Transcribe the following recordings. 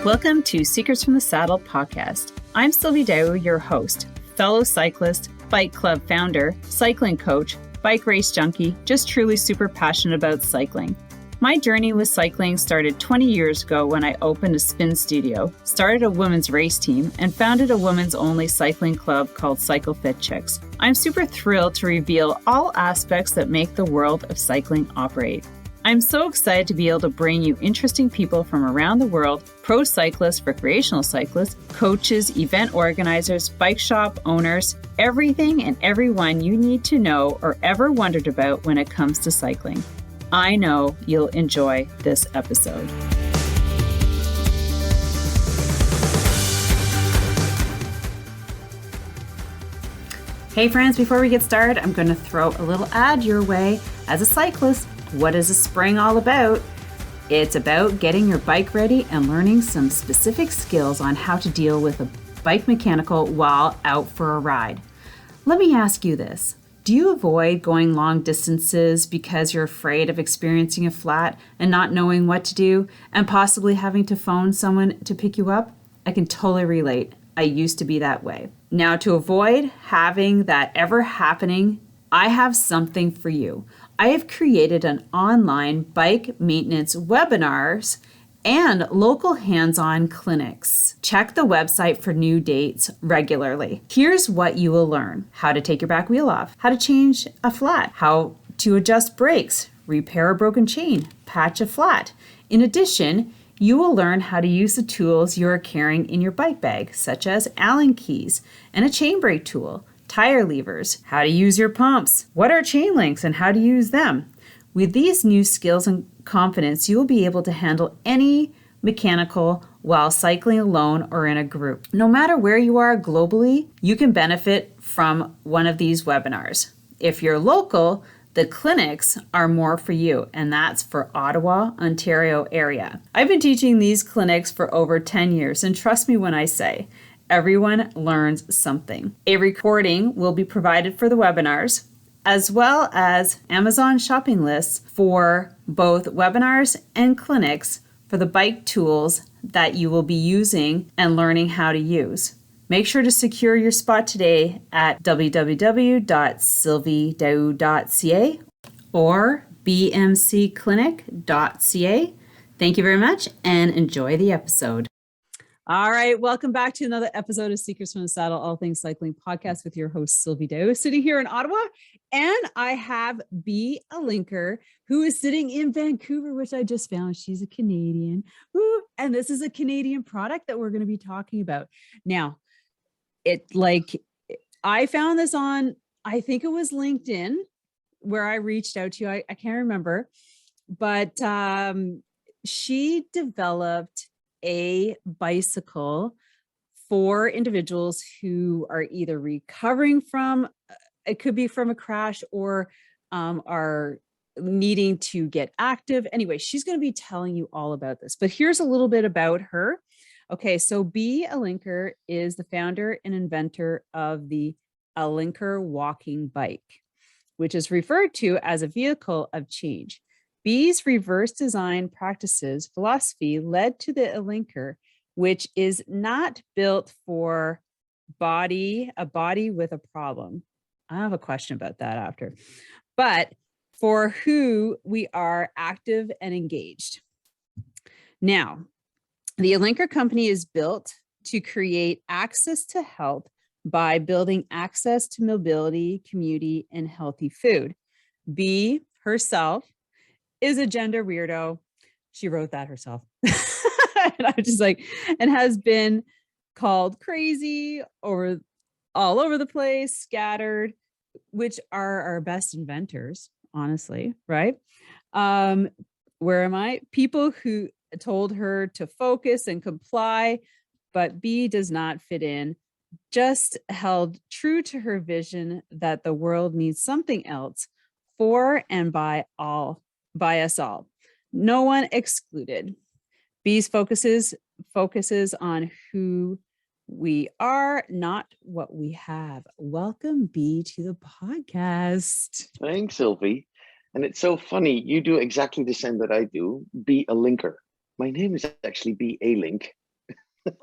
Welcome to Secrets from the Saddle podcast. I'm Sylvie, your host, fellow cyclist, bike club founder, cycling coach, bike race junkie, just truly super passionate about cycling. My journey with cycling started 20 years ago when I opened a spin studio, started a women's race team, and founded a women's only cycling club called Cycle Fit Chicks. I'm super thrilled to reveal all aspects that make the world of cycling operate. I'm so excited to be able to bring you interesting people from around the world, pro cyclists, recreational cyclists, coaches, event organizers, bike shop owners, everything and everyone you need to know or ever wondered about when it comes to cycling. I know you'll enjoy this episode. Hey friends, before we get started, I'm going to throw a little ad your way. As a cyclist, what is a spring all about? It's about getting your bike ready and learning some specific skills on how to deal with a bike mechanical while out for a ride. Let me ask you this. Do you avoid going long distances because you're afraid of experiencing a flat and not knowing what to do and possibly having to phone someone to pick you up? I can totally relate. I used to be that way. Now, to avoid having that ever happening, I have something for you. I have created an online bike maintenance webinars and local hands-on clinics. Check the website for new dates regularly. Here's what you will learn: how to take your back wheel off, how to change a flat, how to adjust brakes, repair a broken chain, patch a flat. In addition, you will learn how to use the tools you are carrying in your bike bag, such as Alink keys and a chain brake tool, tire levers, how to use your pumps, what are chain links and how to use them. With these new skills and confidence, you will be able to handle any mechanical while cycling alone or in a group. No matter where you are globally, you can benefit from one of these webinars. If you're local, the clinics are more for you, and that's for Ottawa, Ontario area. I've been teaching these clinics for over 10 years, and trust me when I say, everyone learns something. A recording will be provided for the webinars, as well as Amazon shopping lists for both webinars and clinics for the bike tools that you will be using and learning how to use. Make sure to secure your spot today at www.sylviedao.ca or bmcclinic.ca. Thank you very much and enjoy the episode. All right, welcome back to another episode of Secrets from the Saddle, all things cycling podcast with your host, Sylvie Dow, sitting here in Ottawa. And I have B. Alinker, who is sitting in Vancouver, which I just found. She's a Canadian. Woo, and this is a Canadian product that we're going to be talking about. Now, I found this on, I think it was LinkedIn, where I reached out to you. I can't remember. But she developed a bicycle for individuals who are either recovering from, it could be from a crash, or are needing to get active. Anyway, she's going to be telling you all about this, but here's a little bit about her. Okay, so B. Alinker is the founder and inventor of the Alinker walking bike, which is referred to as a vehicle of change. B's reverse design practices philosophy led to the Alinker, which is not built for a body with a problem. I have a question about that after, but for who we are active and engaged. Now, the Alinker company is built to create access to health by building access to mobility, community, and healthy food. B herself is a gender weirdo. She wrote that herself. And I'm just like, and has been called crazy all over the place, scattered, which are our best inventors, honestly, right? Where am I? People who told her to focus and comply, but B does not fit in, just held true to her vision that the world needs something else for and by us all. No one excluded. B's focuses on who we are, not what we have. Welcome, B, to the podcast. Thanks, Sylvie. And it's so funny. You do exactly the same that I do. Be a linker. My name is actually Be Alink.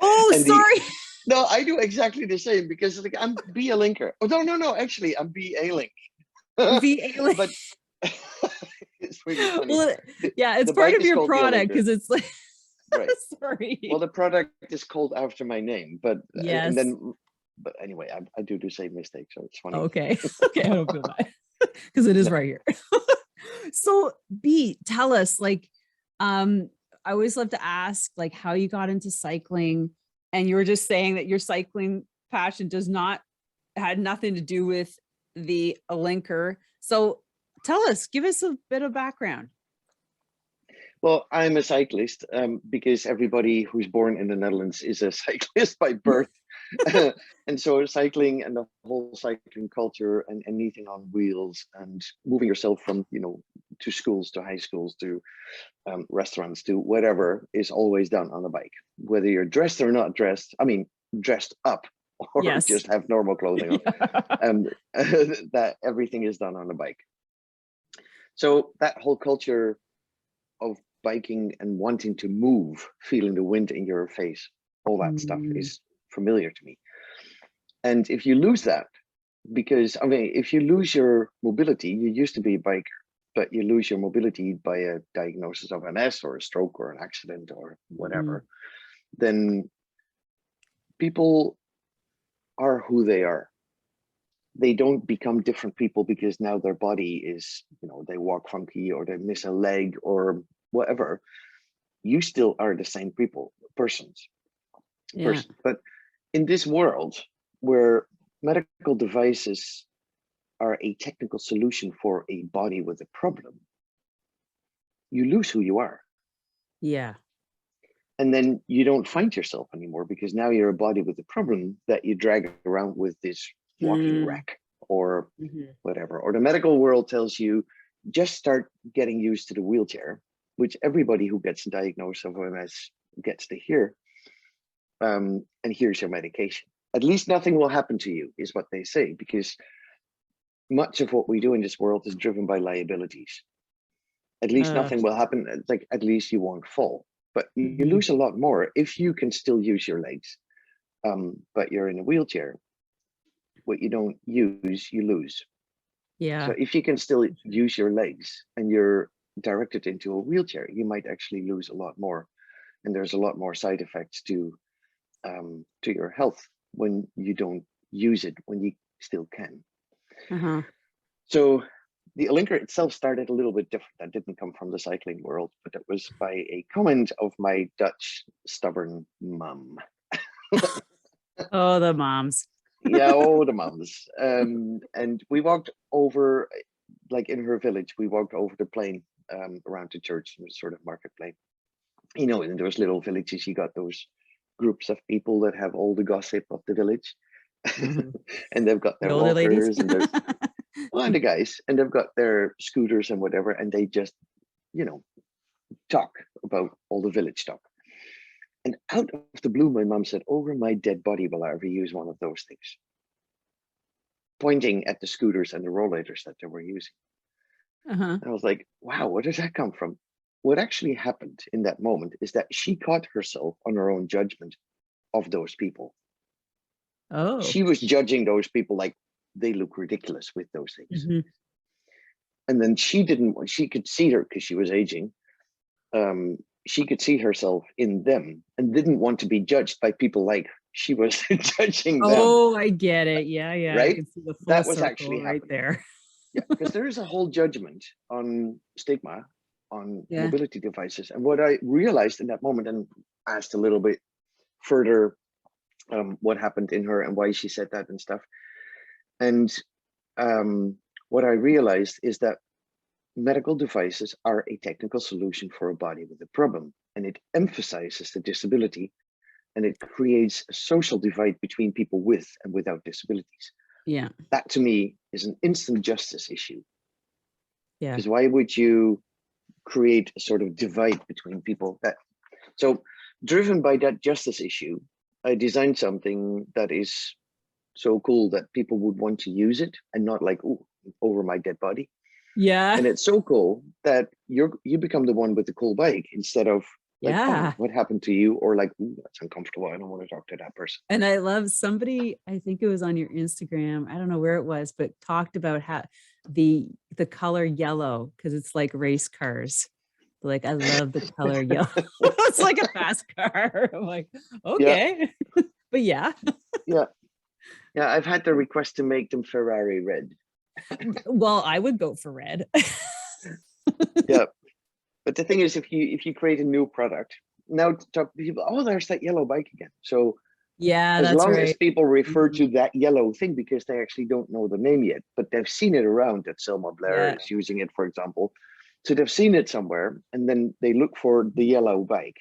Oh, And sorry. no, I do exactly the same because like I'm be a linker. Oh no, actually I'm be a link. VA. But it's really funny. Well, yeah, it's The part bike of is your called the product Alinker, because it's like, right? Well, sorry. the product is called after my name, but and Yes. then, but anyway, I do the same mistake, so it's funny. Okay. Okay. I don't feel bad because it is No. right here. So B, tell us like, I always love to ask like how you got into cycling, and you were just saying that your cycling passion had nothing to do with the Alinker. So tell us, give us a bit of background. Well, I'm a cyclist because everybody who's born in the Netherlands is a cyclist by birth. And so cycling and the whole cycling culture and anything on wheels and moving yourself from, to schools, to high schools, to restaurants, to whatever is always done on a bike, whether you're dressed or not dressed. I mean, dressed up or Yes. just have normal clothing on. Yeah. That everything is done on a bike. So that whole culture of biking and wanting to move, feeling the wind in your face, all that stuff is familiar to me. And if you lose that, because I mean, if you lose your mobility, you used to be a biker, but you lose your mobility by a diagnosis of MS or a stroke or an accident or whatever, then people are who they are. They don't become different people because now their body is, they walk funky or they miss a leg or whatever. You still are the same persons. Yeah. But in this world where medical devices are a technical solution for a body with a problem, you lose who you are. Yeah. And then you don't find yourself anymore because now you're a body with a problem that you drag around with this walking wreck or whatever. Or the medical world tells you just start getting used to the wheelchair, which everybody who gets diagnosed of MS gets to hear. And here's your medication. At least nothing will happen to you, is what they say, because much of what we do in this world is driven by liabilities. At least nothing will happen. Like, at least you won't fall. But you lose a lot more if you can still use your legs. But you're in a wheelchair. What you don't use, you lose. Yeah. So if you can still use your legs and you're directed into a wheelchair, you might actually lose a lot more. And there's a lot more side effects to your health when you don't use it, when you still can. So the Alinker itself started a little bit different. That didn't come from the cycling world, but it was by a comment of my Dutch stubborn mum. Oh, the moms. Yeah, oh, the mums. And we walked over, like in her village, we walked over the plain around the church, sort of market plain. In those little villages, you got those groups of people that have all the gossip of the village. And they've got their The older ladies. walkers and and the guys, and they've got their scooters and whatever, and they just, talk about all the village talk. And out of the blue, my mom said, "Over my dead body will I ever use one of those things," pointing at the scooters and the rollators that they were using. I was like, wow, where does that come from? What actually happened in that moment is that she caught herself on her own judgment of those people. Oh. She was judging those people like they look ridiculous with those things. And then she could see her because she was aging. She could see herself in them and didn't want to be judged by people like she was judging them. Oh, I get it. Yeah. Right? I can see the full that was circle actually right happening. there. Yeah, because there is a whole judgment on stigma on mobility devices. And what I realized in that moment, and asked a little bit further what happened in her and why she said that and stuff. And what I realized is that medical devices are a technical solution for a body with a problem, and it emphasizes the disability, and it creates a social divide between people with and without disabilities. Yeah. That to me is an instant justice issue. Yeah. Because why would you create a sort of divide between people? So driven by that justice issue, I designed something that is so cool that people would want to use it and not like, oh, over my dead body. Yeah. And it's so cool that you become the one with the cool bike instead of Like, Yeah. oh, what happened to you? Or like, ooh, that's uncomfortable. I don't want to talk to that person. And I love somebody, I think it was on your Instagram, I don't know where it was, but talked about how the color yellow, because it's like race cars. Like, I love the color yellow. It's like a fast car. I'm like, Yeah, okay. But yeah. yeah, yeah. I've had the request to make them Ferrari red. Well, I would go for red. Yeah, but the thing is, if you create a new product, now to talk to people, oh, there's that yellow bike again. So Yeah, as that's long as right. people refer Mhm. to that yellow thing because they actually don't know the name yet, but they've seen it around, that Selma Blair Yeah. is using it, for example. So they've seen it somewhere, and then they look for the yellow bike.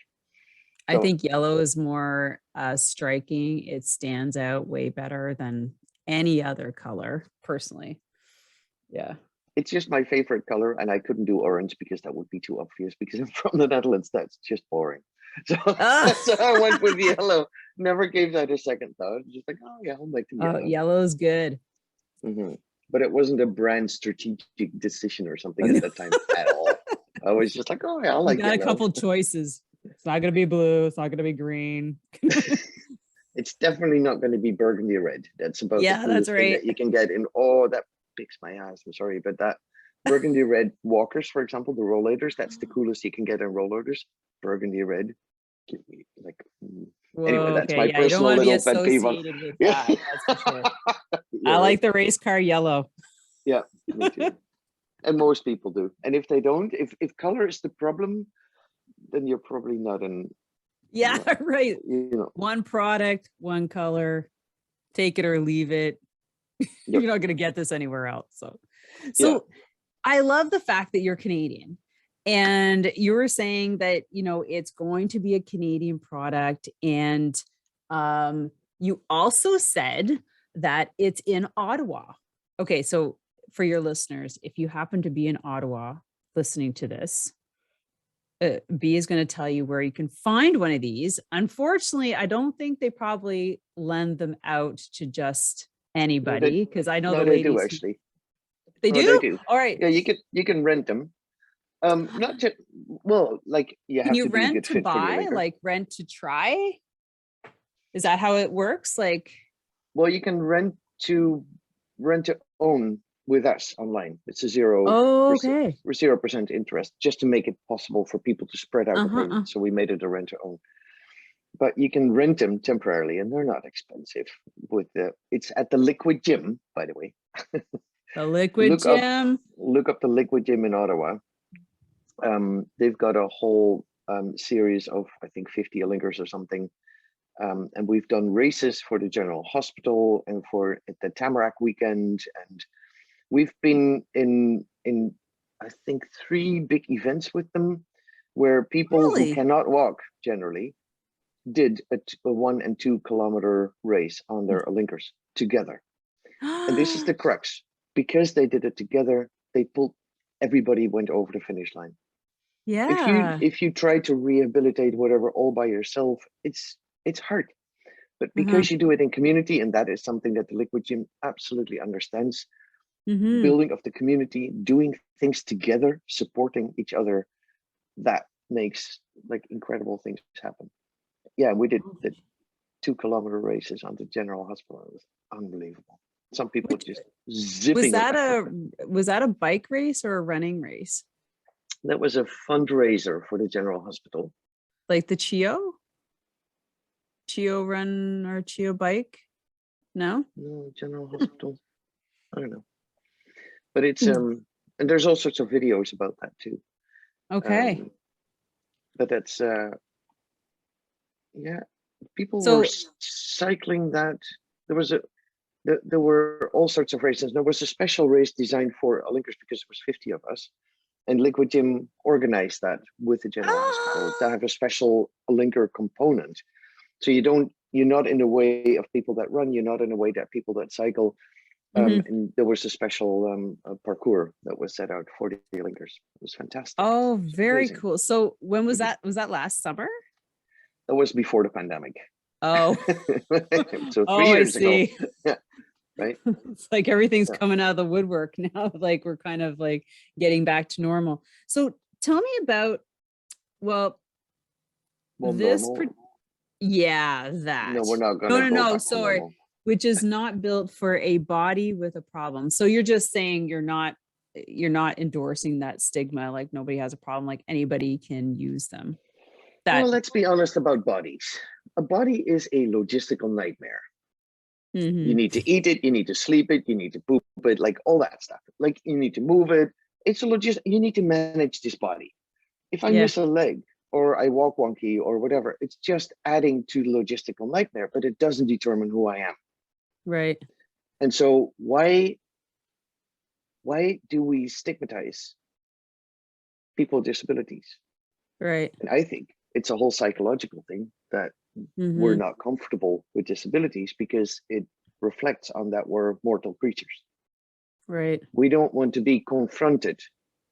I So think yellow is more striking. It stands out way better than any other color, personally. Yeah. it's just my favorite color, and I couldn't do orange because that would be too obvious because I'm from the Netherlands. That's just boring. So, so I went with yellow. Never gave that a second thought. Just like, oh yeah, I'll make them Oh, yellow. yellow is good. But it wasn't a brand strategic decision or something at that time at all. I was just like, oh yeah, I You like got a yellow. couple choices. It's not going to be blue. It's not going to be green. It's definitely not going to be burgundy red. That's about the Yeah, that's coolest thing right. that you can get in. Oh, that picks my ass. I'm sorry, but that burgundy red walkers, for example, the rollators, that's the coolest you can get in rollators. Burgundy red. Give me like anyway, Whoa, that's okay. my Yeah, you don't personal want to be little pet peeve on. associated with Yeah, that. That's for sure. I you're like right. the race car yellow. Yeah, me too. And most people do. And if they don't, if color is the problem, then you're probably not in, Yeah, right. you know. One product, one color, take it or leave it. Yep. You're not going to get this anywhere else. So, Yeah. so I love the fact that you're Canadian and you were saying that, it's going to be a Canadian product. And you also said that it's in Ottawa. Okay. So for your listeners, if you happen to be in Ottawa listening to this, B is going to tell you where you can find one of these. Unfortunately, I don't think they probably lend them out to just anybody because I know the No, they do ladies who, actually. they Oh, they do. do. All right. Yeah, you can rent them. Not just, well, like you Can have you to be a rent good to fit for the buy, Alinker. like rent to try? Is that how it works? Like, Well, you can rent to own with us online. It's a oh, okay. 0% interest, just to make it possible for people to spread out the Uh-huh. payment. So we made it a rent to own. But you can rent them temporarily, and they're not expensive. It's at the Liquid Gym, by the way. The liquid Look up gem. the Liquid Gym in Ottawa. They've got a whole series of, I think, 50 Alinkers or something. And we've done races for the General Hospital and for the Tamarack weekend. And we've been in I think 3 big events with them where people who Really? cannot walk generally did a 1 and 2 kilometer race on their Alinkers together. And this is the crux. Because they did it together, everybody went over the finish line. Yeah. If you try to rehabilitate whatever all by yourself, it's hard. But Uh-huh. because you do it in community, and that is something that the Liquid Gym absolutely understands, Mm-hmm. building of the community, doing things together, supporting each other, that makes like incredible things happen. Yeah, we did the 2 kilometer races on the General Hospital. It was unbelievable. Some people Which just was zipping that around. a bike race or a running race? That was a fundraiser for the General Hospital. Like the Chio run or Chio bike? No? No, General Hospital. I don't know. But it's and there's all sorts of videos about that too. Okay. But that's yeah, people were So, cycling that. There were all sorts of races. There was a special race designed for Alinkers because there was 50 of us, and Liquid Gym organized that with the General Hospital to have a special Alinker component. So you're not in the way of people that run. You're not in the way that people that cycle. And there was a special parkour that was set out for the Alinkers. It was fantastic. oh, It was very amazing. cool. So when was that? Was that last summer? That was before the pandemic. Oh, So 3 oh, I years ago. see. Yeah. Right. It's like everything's Yeah. coming out of the woodwork now. Like we're kind of like getting back to normal. So tell me about, well, Well, this, normal. yeah, that. No, we're not No, gonna no, go no, back to sorry. normal. Which is not built for a body with a problem. So you're just saying you're not endorsing that stigma, like nobody has a problem, like anybody can use them. Well, That let's be honest about bodies. A body is a logistical nightmare. You Mhm. need to eat it, you need to sleep it, you need to poop it, like all that stuff. Like you need to move it. It's a you need to manage this body. If I Yeah, miss a leg or I walk wonky or whatever, it's just adding to the logistical nightmare, but it doesn't determine who I am. right, And so why do we stigmatize people with disabilities? right. And I think it's a whole psychological thing that we're Mhm. not comfortable with disabilities because it reflects on that we're mortal creatures. Right. We don't want to be confronted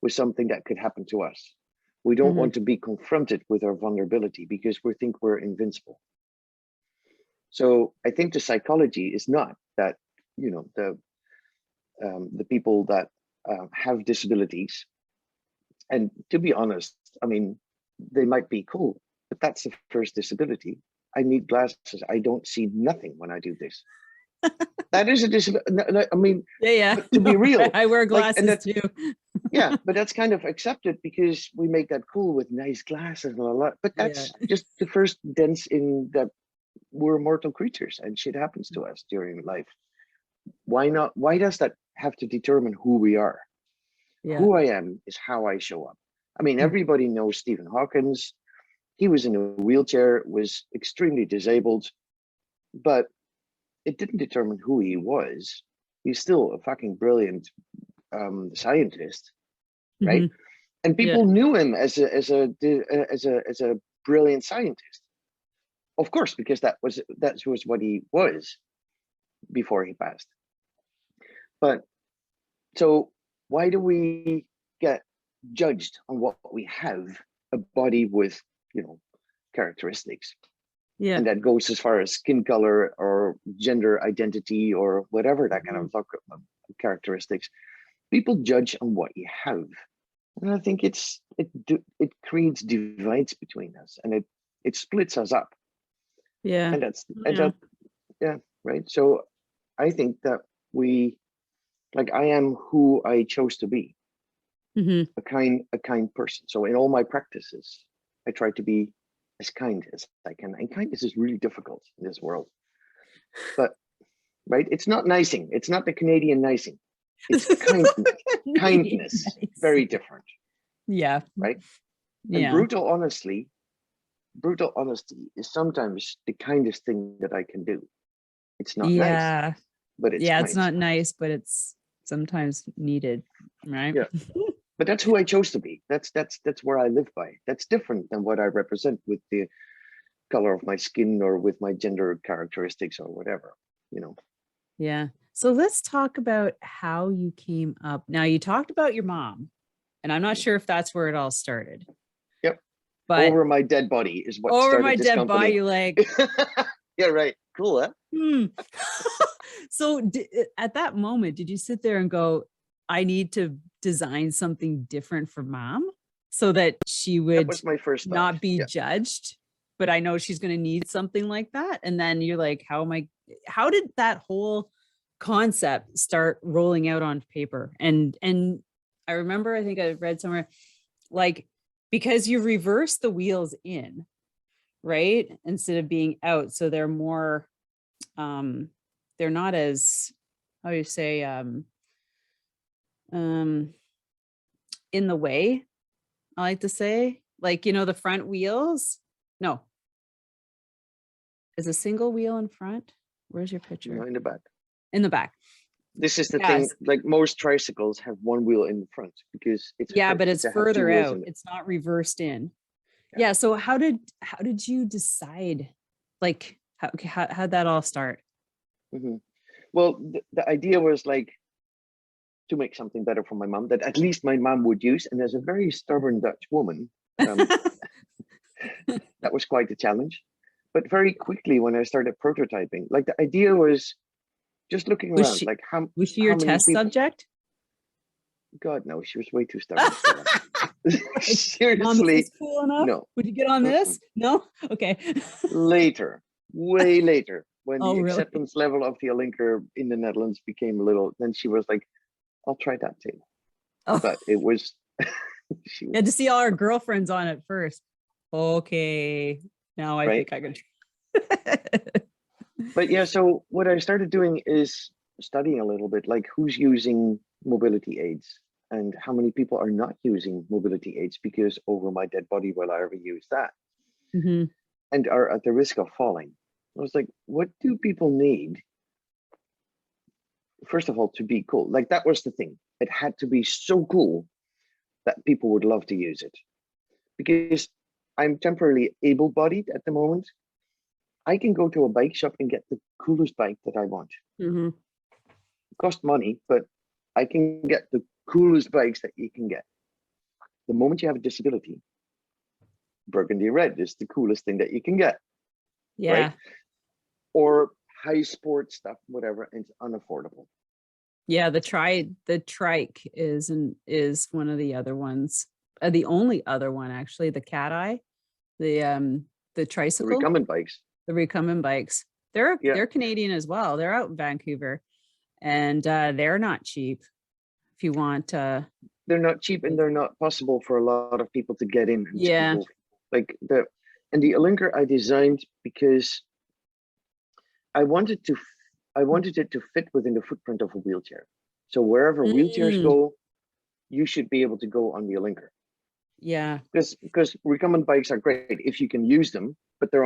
with something that could happen to us. We don't Mhm. want to be confronted with our vulnerability because we think we're invincible. So I think the psychology is not that, you know, the people that have disabilities, and to be honest, I mean, they might be cool, but that's the first disability. I need glasses. I don't see nothing when I do this. That is a disability. I mean, Yeah, yeah. but to be real, I wear like, and glasses that's, too. yeah, but that's kind of accepted because we make that cool with nice glasses and all that. But Yeah. that's just the first dents in that we're mortal creatures and shit happens to us during life. Why not? Why does that have to determine who we are? Yeah. Who I am is how I show up. I mean, everybody knows Stephen Hawkins. He was in a wheelchair, was extremely disabled, but it didn't determine who he was. He's still a fucking brilliant scientist, right? Mhm. And Yeah. people knew him as a brilliant scientist, of course, because that was what he was before he passed. But so why do we get judged on what we have, a body with, you know, characteristics? Yeah. And that goes as far as skin color or gender identity or whatever that kind of characteristics. People judge on what you have, and I think it creates divides between us, and it splits us up, Yeah. and Yeah. yeah, right. So I think that we, like, I am who I chose to be, Mhm. a kind person. So in all my practices, I try to be as kind as I can, and kindness is really difficult in this world. But right, it's not nicing. It's not the Canadian nicing. It's kindness. Kindness, Nice. very different, Yeah. right? And Yeah. brutal honesty is sometimes the kindest thing that I can do. It's not nice, Yeah. but it's Yeah. It's kind. not nice, but it's sometimes needed, right? Yeah, but that's who I chose to be. That's where I live by. That's different than what I represent with the color of my skin or with my gender characteristics or whatever, you know. Yeah. So let's talk about how you came up. Now, you talked about your mom, and I'm not sure if that's where it all started, Yep. but Over my dead body is what over started my this dead body, company. you're like, Yeah, right. Cool, huh? hmm. So at that moment, did you sit there and go, I need to design something different for mom so that she That would was my first thought. not be Yeah. judged? But I know she's going to need something like that. And then you're like, how did that whole concept start rolling out on paper? And I remember, I think I read somewhere, like, because you reverse the wheels in, right? Instead of being out. So they're more, they're not as, how do you say, um, in the way, I like to say, like, the front wheels. No, is a single wheel in front. Where's your No, picture? in the back. In the back. This is the thing, Yes. like most tricycles have one wheel in the front because it's Yeah, hard but it's to have two further wheels out. in it. It's not reversed in. Yeah. Yeah. So how did you decide? Like, how'd that all start? Mm-hmm. Well, the idea was like to make something better for my mom that at least my mom would use. And as a very stubborn Dutch woman, that was quite a challenge. But very quickly, when I started prototyping, like the idea was just looking Was around, she like was she your how many test people? subject? God no, she was way too stubborn for that. Like, Mom, is Seriously, this cool enough? no. Would you get on this? No? Okay. Later, way later, when Oh, the really? acceptance level of the Alinker in the Netherlands became a little, then she was like, I'll try that too. Oh, But it was, she you had to see all our girlfriends on it first. Okay. Now I right. think I can. But yeah, so what I started doing is studying a little bit, like who's using mobility aids and how many people are not using mobility aids because over my dead body will I ever use that, Mhm. and are at the risk of falling. I was like, what do people need? First of all, to be cool. Like that was the thing. It had to be so cool that people would love to use it. Because I'm temporarily able-bodied at the moment. I can go to a bike shop and get the coolest bike that I want. Mhm. It costs money, but I can get the coolest bikes that you can get. The moment you have a disability, burgundy red is the coolest thing that you can get, Yeah. right? Or high sport stuff, whatever, and it's unaffordable. Yeah, the trike is one of the other ones. The only other one actually, the cat eye, the The tricycle, recumbent bikes. the recumbent bikes. Yeah, They're Canadian as well. They're out in Vancouver, and they're not cheap. If you want, they're not cheap and they're not possible for a lot of people to get in and to yeah. move. Like the Alinker I designed because I wanted to I wanted it to fit within the footprint of a wheelchair. So wherever wheelchairs Mm, go, you should be able to go on the Alinker. yeah. Because recumbent bikes are great if you can use them, but they're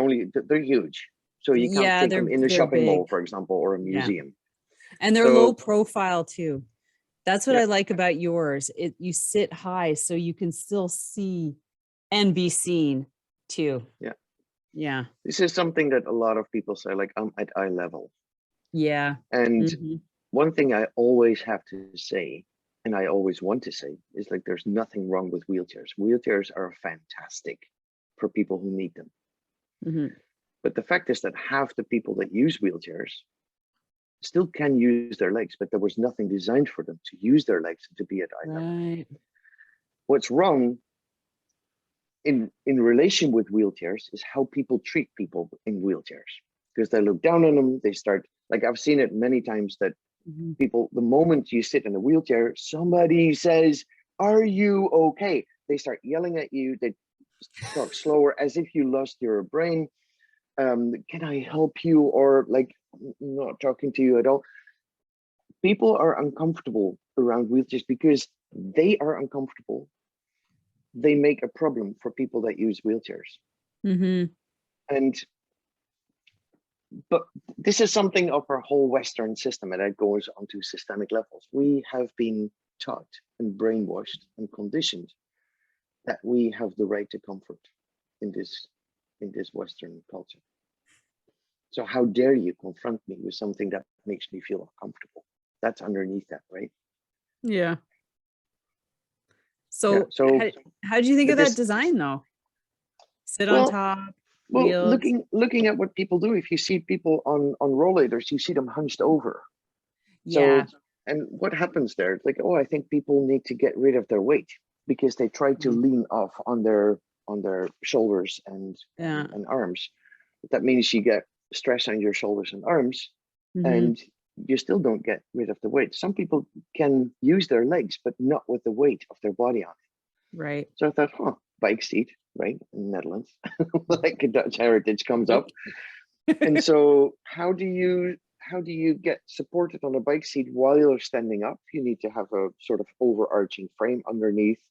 huge. So you can't Yeah, take them in a they're shopping mall, big. for example, or a Yeah. museum. And they're low So profile too. That's what yeah, I like about yours. You sit high so you can still see and be seen too. yeah. Yeah. This is something that a lot of people say, like I'm at eye level. Yeah. And Mhm. one thing I always have to say, and I always want to say, is like there's nothing wrong with wheelchairs. Wheelchairs are fantastic for people who need them. Mhm. But the fact is that half the people that use wheelchairs still can use their legs, but there was nothing designed for them to use their legs and to be at eye level. Right. What's wrong in relation with wheelchairs is how people treat people in wheelchairs, because they look down on them. They start, like I've seen it many times that Mhm. people, the moment you sit in a wheelchair, somebody says, "Are you okay?" They start yelling at you. They talk slower as if you lost your brain. Can I help you? Or like not talking to you at all. People are uncomfortable around wheelchairs because they are uncomfortable. They make a problem for people that use wheelchairs. Mhm. And but this is something of our whole Western system, and that goes onto systemic levels. We have been taught and brainwashed and conditioned that we have the right to comfort in this Western culture. So how dare you confront me with something that makes me feel uncomfortable? That's underneath that, right? Yeah. Yeah. So So how did you think of that this, design though? Sit on well, top, well, wheels. looking at what people do, if you see people on rollators, you see them hunched over. Yeah. So, and what happens there? It's like, oh, I think people need to get rid of their weight because they try to Mm. lean off on their shoulders Yeah. and arms. That means you get stress on your shoulders and arms, Mhm. and you still don't get rid of the weight. Some people can use their legs, but not with the weight of their body on it. Right. So I thought, huh, bike seat, right, in the Netherlands, like a Dutch heritage comes up. And so how do you get supported on a bike seat while you're standing up? You need to have a sort of overarching frame underneath.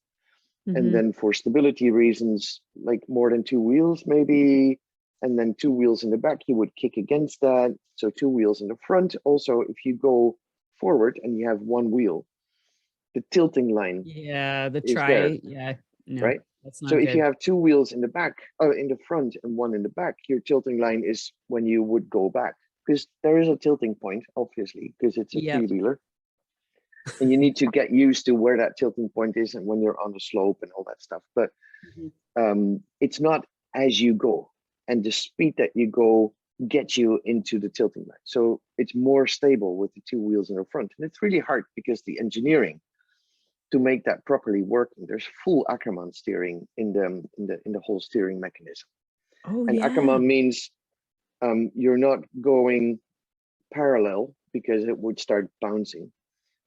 And Mhm. then for stability reasons, like more than two wheels, maybe, and then two wheels in the back, you would kick against that. So two wheels in the front. Also, if you go forward and you have one wheel, the tilting line Yeah, is there, yeah. No, right? that's So not if you good. have two wheels in the back, in the front and one in the back, your tilting line is when you would go back, because there is a tilting point, obviously, because it's a Yep. three-wheeler. And you need to get used to where that tilting point is and when you're on the slope and all that stuff. But Mhm. it's not as you go, and the speed that you go gets you into the tilting line. So it's more stable with the two wheels in the front. And it's really hard because the engineering to make that properly working, there's full Ackermann steering in the whole steering mechanism. Oh, And yeah. Ackermann means you're not going parallel because it would start bouncing.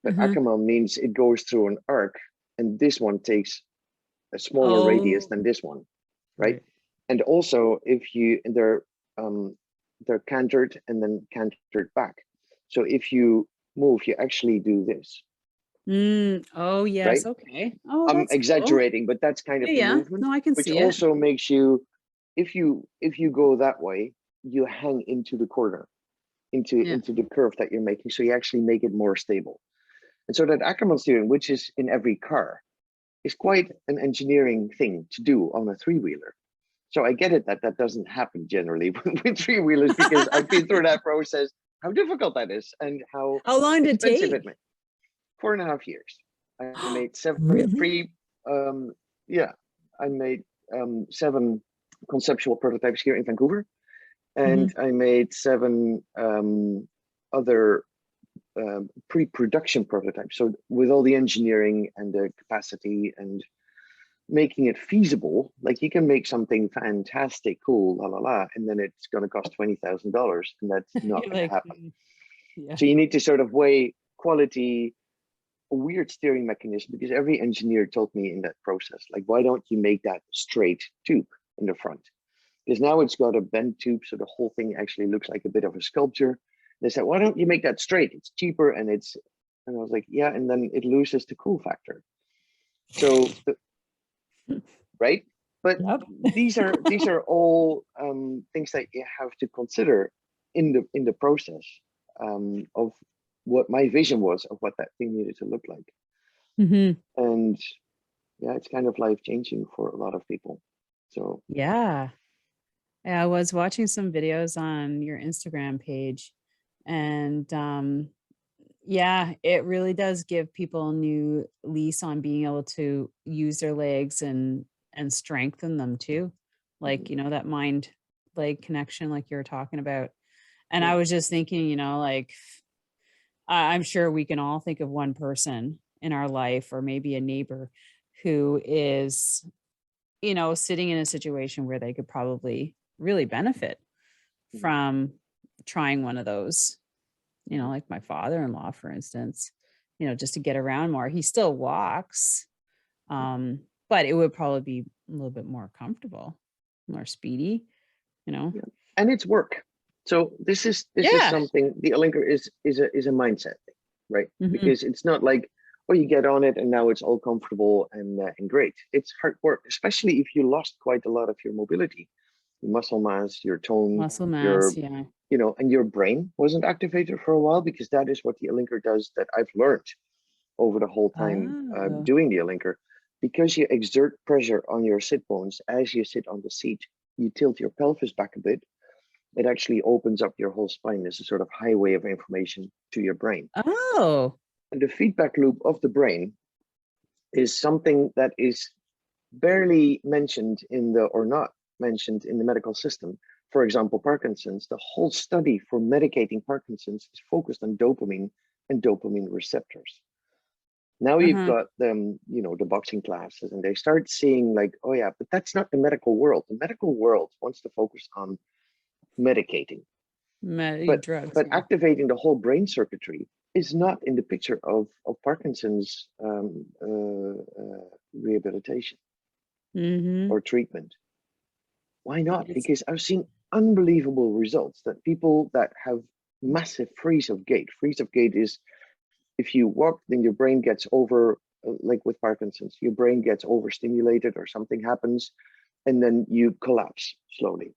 But Ackermann means it goes through an arc, and this one takes a smaller radius than this one, right? And also, if you they're cantered and then cantered back. So if you move, you actually do this. Oh, yes. Right? Okay. Oh, I'm that's cool. exaggerating, but that's kind of the Yeah. movement, No, I can which see it. also makes you, if you go that way, you hang into the corner, into the curve that you're making. So you actually make it more stable. And so that Ackermann steering, which is in every car, is quite an engineering thing to do on a three-wheeler. So I get it that that doesn't happen generally with three-wheelers, because I've been through that process, how difficult that is, and how long did it expensive take? it made. 4.5 years. I made 7 Really? yeah, I made 7 conceptual prototypes here in Vancouver, and I made 7 other pre-production prototypes. So with all the engineering and the capacity and making it feasible, like you can make something fantastic, cool, la la la, and then it's going to cost $20,000, and that's not going to happen. Yeah. So you need to sort of weigh quality, a weird steering mechanism, because every engineer told me in that process, like, why don't you make that straight tube in the front? Because now it's got a bent tube, so the whole thing actually looks like a bit of a sculpture. They said, why don't you make that straight? It's cheaper, and I was like, yeah, and then it loses the cool factor. So, right? But these are all things that you have to consider in the process of what my vision was of what that thing needed to look like. And yeah, it's kind of life-changing for a lot of people. So yeah, I was watching some videos on your Instagram page, and yeah, it really does give people a new lease on being able to use their legs and strengthen them too. Like, you know, that mind leg connection like you were talking about. And I was just thinking, you know, like I'm sure we can all think of one person in our life, or maybe a neighbor, who is, you know, sitting in a situation where they could probably really benefit from trying one of those, you know, like my father-in-law, for instance, you know, just to get around more. He still walks, but it would probably be a little bit more comfortable, more speedy, you know. And it's work. So this is something, the Alinker is a mindset thing, right? Because it's not like, oh, you get on it and now it's all comfortable and great. It's hard work, especially if you lost quite a lot of your mobility, your muscle mass, your tone, your, you know, and your brain wasn't activated for a while, because that is what the Alinker does, that I've learned over the whole time doing the Alinker. Because you exert pressure on your sit bones as you sit on the seat, you tilt your pelvis back a bit, it actually opens up your whole spine as a sort of highway of information to your brain. Oh. And the feedback loop of the brain is something that is barely mentioned or not mentioned in the medical system. For example, Parkinson's, the whole study for medicating Parkinson's is focused on dopamine and dopamine receptors. Now you've got them, you know, the boxing classes, and they start seeing like, oh yeah, but that's not the medical world. The medical world wants to focus on medicating. But activating the whole brain circuitry is not in the picture of Parkinson's rehabilitation or treatment. Why not? Because I've seen unbelievable results that people that have massive freeze of gait. Freeze of gait is if you walk, then your brain gets like with Parkinson's, your brain gets overstimulated or something happens, and then you collapse slowly.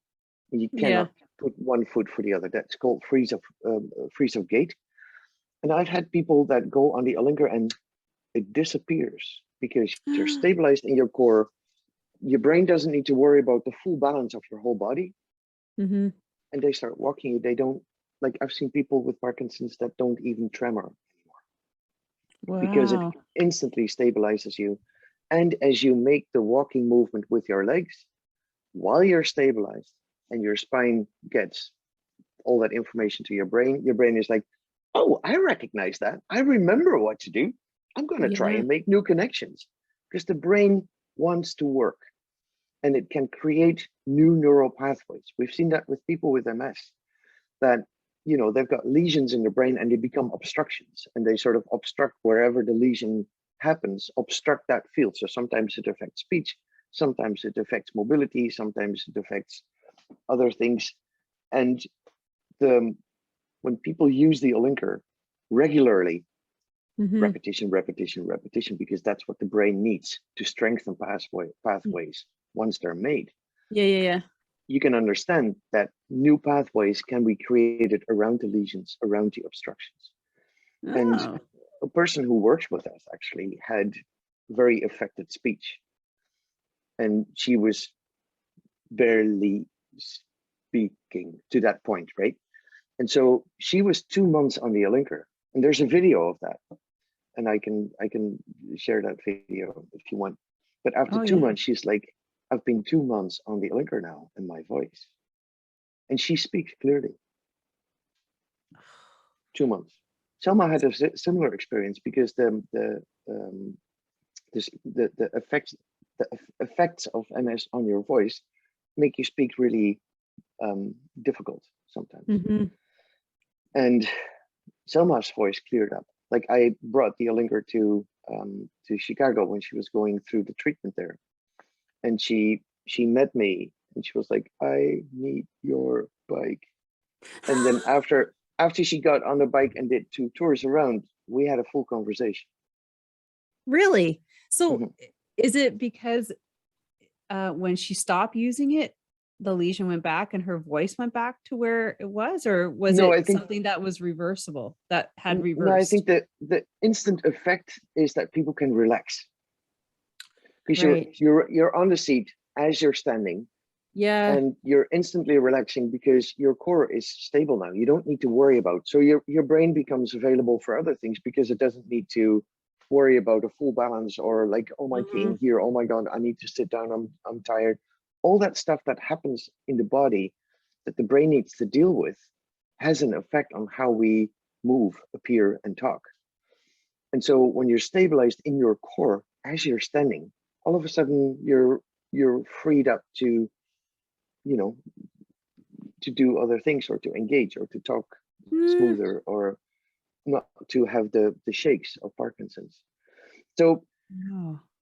You cannot put one foot for the other. That's called freeze of gait. And I've had people that go on the Alinker and it disappears because you're stabilized in your core. Your brain doesn't need to worry about the full balance of your whole body. And they start walking. They don't, like, I've seen people with Parkinson's that don't even tremor anymore. Because it instantly stabilizes you. And as you make the walking movement with your legs, while you're stabilized, and your spine gets all that information to your brain is like, oh, I recognize that. I remember what to do. I'm going to try Yeah. and make new connections, because the brain wants to work and it can create new neural pathways. We've seen that with people with MS, that, you know, they've got lesions in their brain and they become obstructions, and they sort of obstruct wherever the lesion happens, obstruct that field. So sometimes it affects speech, sometimes it affects mobility, sometimes it affects other things. And when people use the Alinker regularly, repetition, repetition, repetition, because that's what the brain needs to strengthen pathways once they're made. Yeah. You can understand that new pathways can be created around the lesions, around the obstructions. Oh. And a person who works with us actually had very affected speech, and she was barely speaking to that point, right? And so she was 2 months on the Alinker, and there's a video of that, and I can share that video if you want. But after 2 months, she's like, I've been 2 months on the Alinker now, and my voice, and she speaks clearly. 2 months. Selma had a similar experience, because the effects of MS on your voice make you speak really difficult sometimes. And Selma's voice cleared up. Like, I brought the Alinker to Chicago when she was going through the treatment there, and she met me and she was like, I need your bike. And then after she got on the bike and did 2 tours around, we had a full conversation. Really? So is it because when she stopped using it, the lesion went back and her voice went back to where it was, or was it something that was reversible, that had reversed? No, I think that the instant effect is that people can relax, because you're on the seat as you're standing. Yeah. And you're instantly relaxing because your core is stable now. You don't need to worry about. So your brain becomes available for other things, because it doesn't need to worry about a full balance, or like, oh, my pain here, oh my God, I need to sit down, I'm tired. All that stuff that happens in the body that the brain needs to deal with has an effect on how we move, appear, and talk. And so when you're stabilized in your core as you're standing, all of a sudden you're freed up to, you know, to do other things, or to engage, or to talk smoother, or not to have the shakes of Parkinson's. So,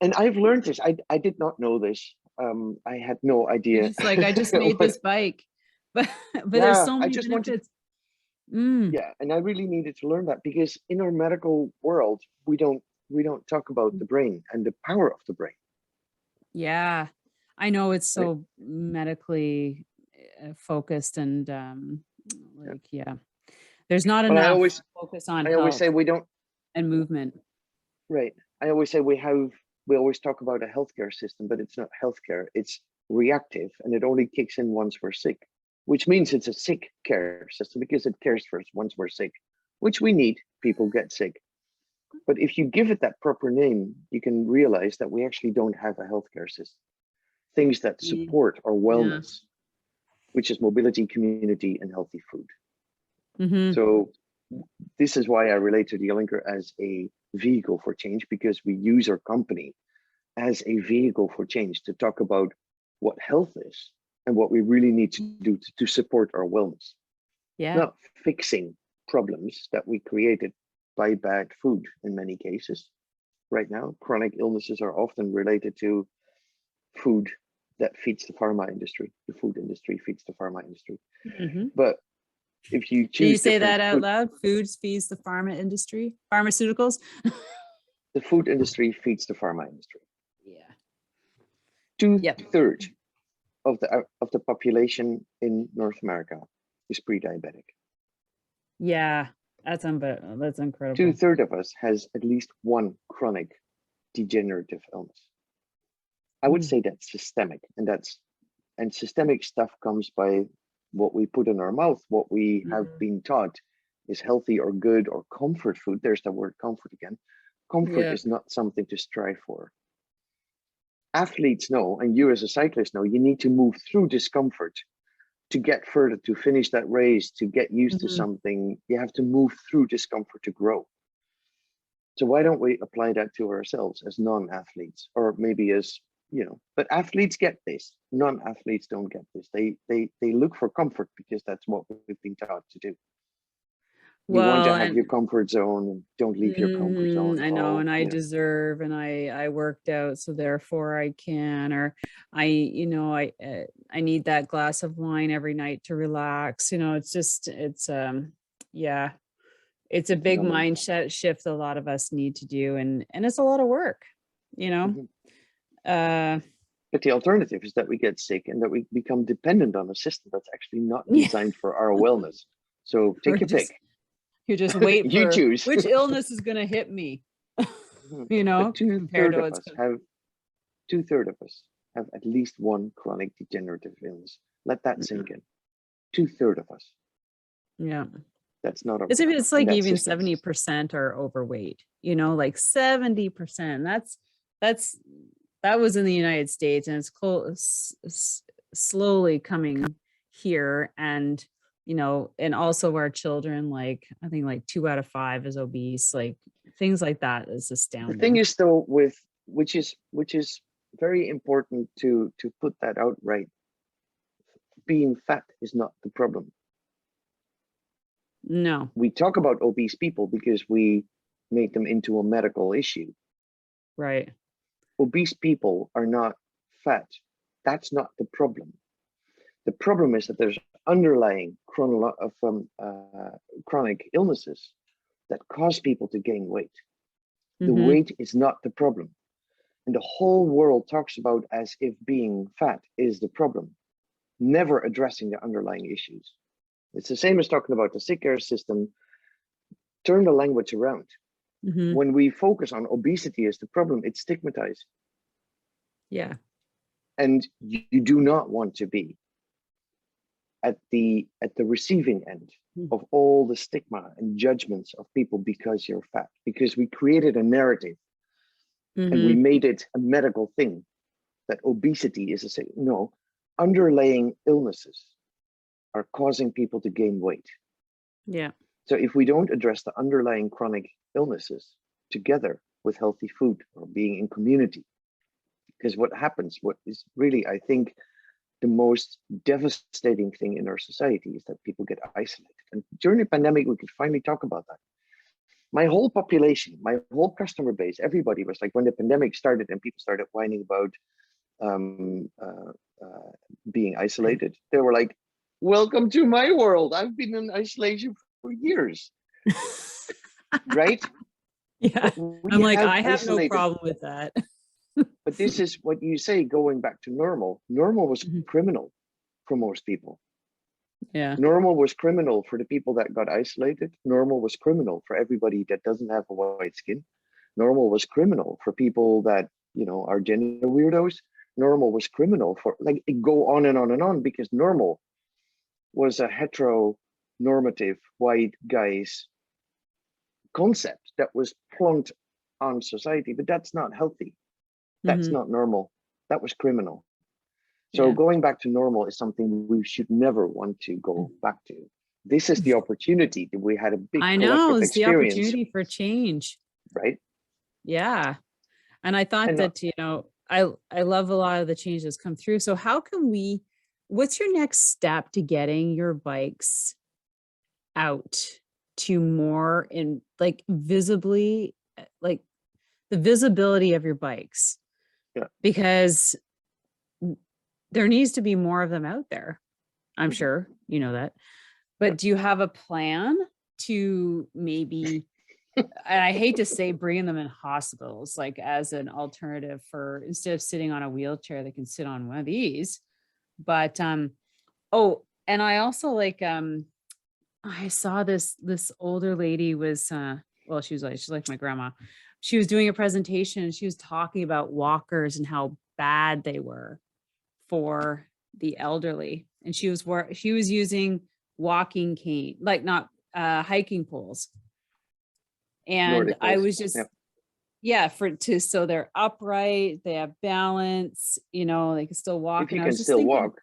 and I've learned this. I did not know this. I had no idea. It's like, I just made this bike, but there's so many benefits. Yeah, and I really needed to learn that, because in our medical world, we don't talk about the brain and the power of the brain. Yeah, I know it's so medically focused, and there's not enough focus on health. I always say we don't, and movement. Right. I always say we always talk about a healthcare system, but it's not healthcare. It's reactive, and it only kicks in once we're sick, which means it's a sick care system, because it cares for us once we're sick, which we need. People get sick. But if you give it that proper name, you can realize that we actually don't have a healthcare system. Things that support our wellness, which is mobility, community, and healthy food. So this is why I relate to the Alinker as a vehicle for change, because we use our company as a vehicle for change to talk about what health is and what we really need to do to support our wellness. Not fixing problems that we created by bad food in many cases. Right now, chronic illnesses are often related to food that feeds the pharma industry. The food industry feeds the pharma industry. But if you choose, do you say that out loud? Foods feeds the pharma industry, pharmaceuticals. The food industry feeds the pharma industry. Yeah. 2/3 of the population in North America is pre-diabetic. Yeah, that's incredible. 2/3 of us has at least one chronic degenerative illness. I would say that's systemic, and systemic stuff comes by what we put in our mouth, what we have been taught is healthy or good or comfort food. There's the word comfort again. Comfort is not something to strive for. Athletes know, and you as a cyclist know, you need to move through discomfort to get further, to finish that race, to get used to something. You have to move through discomfort to grow. So why don't we apply that to ourselves as non-athletes, or maybe as, but athletes get this, non-athletes don't get this. They look for comfort because that's what we've been taught to do. You want to Well, have and your comfort zone and don't leave your comfort zone. I know, Oh, and I deserve, and I worked out, so therefore I can, or I need that glass of wine every night to relax. Yeah, it's a big phenomenal. mindset shift a lot of us need to do, and it's a lot of work, you know. Mhm. Uh, But the alternative is that we get sick and that we become dependent on a system that's actually not yeah, designed for our wellness. So or take your pick. you just wait You for choose. which illness is going to hit me, But compared to what's two-thirds of us have at least one chronic degenerative illness. Let that sink in. Two-thirds of us. yeah. That's not a It's like even systemic. 70% are overweight, like 70%. That was in the United States, and it's slowly coming here. And, and also our children, like, I think like 2 out of 5 is obese, like things like that is The astounding. thing is though, which is very important to put that out right. Being fat is not the problem. No. We talk about obese people because we make them into a medical issue. Right. Obese people are not fat. That's not the problem. The problem is that there's underlying chronic illnesses that cause people to gain weight. The weight is not the problem. And the whole world talks about as if being fat is the problem, never addressing the underlying issues. It's the same as talking about the sick care system. Turn the language around. When we focus on obesity as the problem, it's stigmatized. Yeah. And you do not want to be at the receiving end of all the stigma and judgments of people because you're fat, because we created a narrative and we made it a medical thing that obesity is no, underlying illnesses are causing people to gain weight. Yeah. So if we don't address the underlying chronic illnesses together with healthy food or being in community, because what is really, I think, the most devastating thing in our society is that people get isolated. And during the pandemic, we could finally talk about that. My whole population, my whole customer base, everybody was like, when the pandemic started and people started whining about being isolated, they were like, welcome to my world. I've been in isolation for years. Right? Yeah. I'm like, I have no problem with that. But this is what you say, going back to normal. Normal was criminal for most people. Yeah. Normal was criminal for the people that got isolated. Normal was criminal for everybody that doesn't have a white skin. Normal was criminal for people that, are gender weirdos. Normal was criminal for, like, it go on and on and on, because normal was a heteronormative white guy's concept that was plunked on society, but that's not healthy. That's not normal. That was criminal. So going back to normal is something we should never want to go back to. This is the opportunity that we had a big collective it's the experience. opportunity for change. Right? Yeah. And I thought that, I love a lot of the changes that's come through. So how can what's your next step to getting your bikes out to more in, like, visibly, like the visibility of your bikes? Yeah. Because there needs to be more of them out there. I'm sure you know that. But do you have a plan to maybe, and I hate to say bringing them in hospitals, like as an alternative for, instead of sitting on a wheelchair, they can sit on one of these. But and I also I saw this older lady was well, she's like my grandma. She was doing a presentation and she was talking about walkers and how bad they were for the elderly. And she was using walking cane, like not hiking poles. And Nordic I poles. was just, so they're upright, they have balance, they can still walk. If you and can still walk.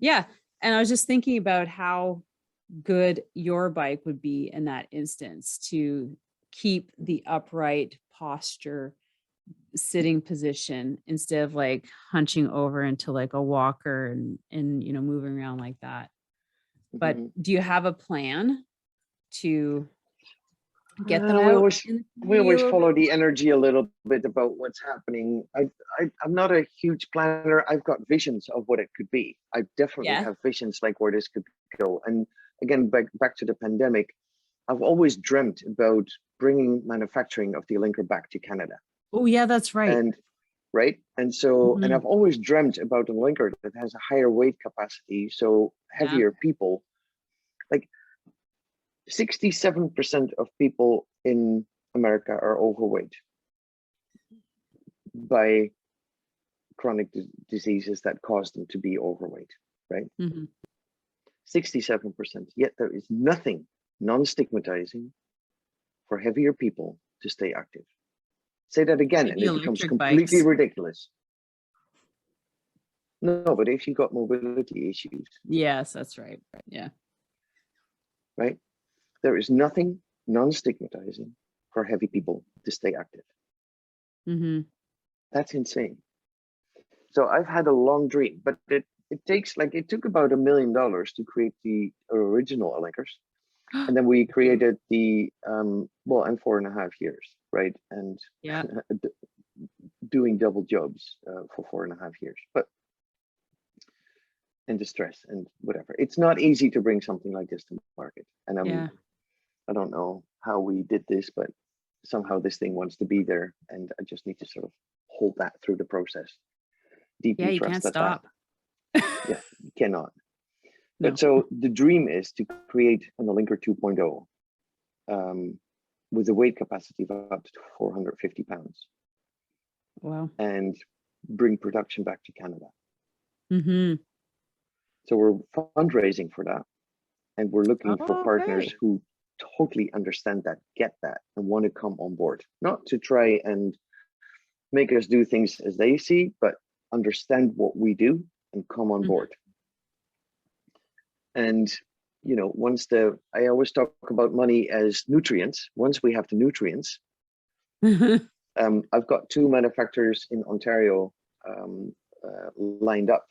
Yeah. And I was just thinking about how good your bike would be in that instance to keep the upright posture, sitting position, instead of like hunching over into like a walker and moving around like that. But Mhm. do you have a plan to get them We out always in the we community a always little follow bit the more? energy a little bit about what's happening. I'm not a huge planner. I've got visions of what it could be. I definitely Yeah. have visions like where this could go. And again, back to the pandemic, I've always dreamt about bringing manufacturing of the Alinker back to Canada. Oh yeah, that's right. And right, and so, and Mhm. I've always dreamt about a Alinker that has a higher weight capacity, so Yeah. heavier people. Like 67% of people in America are overweight by chronic diseases that cause them to be overweight, right? Mhm. 67%. Yet there is nothing non-stigmatizing for heavier people to stay active. Say that again, and Maybe it becomes electric completely bikes. ridiculous. No, but if you got mobility issues, Yes, that's right. Yeah. right? There is nothing non-stigmatizing for heavy people to stay active. Mm-hmm. That's insane. So I've had a long dream, but it took about $1 million to create the original Alinkers. And then we created the and 4.5 years, right? And Yeah. doing double jobs for 4.5 years, but and the stress and whatever. It's not easy to bring something like this to market. And Yeah. I don't know how we did this, but somehow this thing wants to be there, and I just need to sort of hold that through the process. Yeah, Deeply you trust can't that, stop. yeah, you cannot. But No. so the dream is to create an Alinker 2.0 with a weight capacity of up to 450 pounds Wow. and bring production back to Canada. Mm-hmm. So we're fundraising for that, and we're looking for Oh, partners okay. who totally understand that, get that, and want to come on board. Not to try and make us do things as they see, but understand what we do and come on board. And I always talk about money as nutrients. Once we have the nutrients, Mm-hmm. I've got 2 manufacturers in Ontario lined up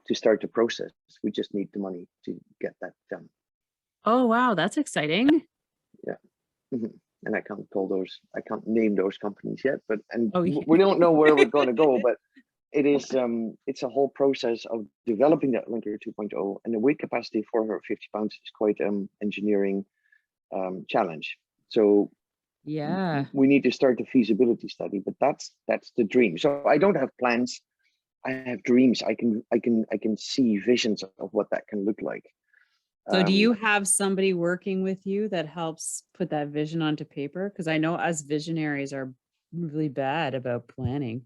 to start the process. We just need the money to get that done. Oh, wow. That's exciting. Yeah. And I can't name those companies yet, but Oh, yeah. we don't know where we're going to go, but it's a whole process of developing that Linker 2.0, and the weight capacity of 450 pounds is quite engineering challenge. So Yeah. we need to start the feasibility study, but that's the dream. So I don't have plans. I have dreams. I can see visions of what that can look like. So do you have somebody working with you that helps put that vision onto paper? Because I know us visionaries are really bad about planning,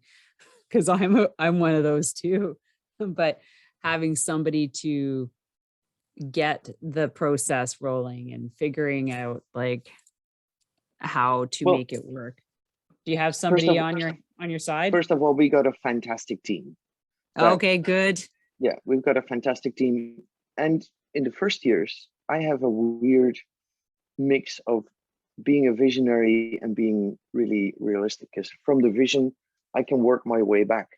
because I'm one of those too. But having somebody to get the process rolling and figuring out like how to Well, make it work. Do you have first somebody of on your side? first of all, we got a fantastic team. But Okay, good. yeah, we've got a fantastic team. And in the first years, I have a weird mix of being a visionary and being really realistic, because from the vision, I can work my way back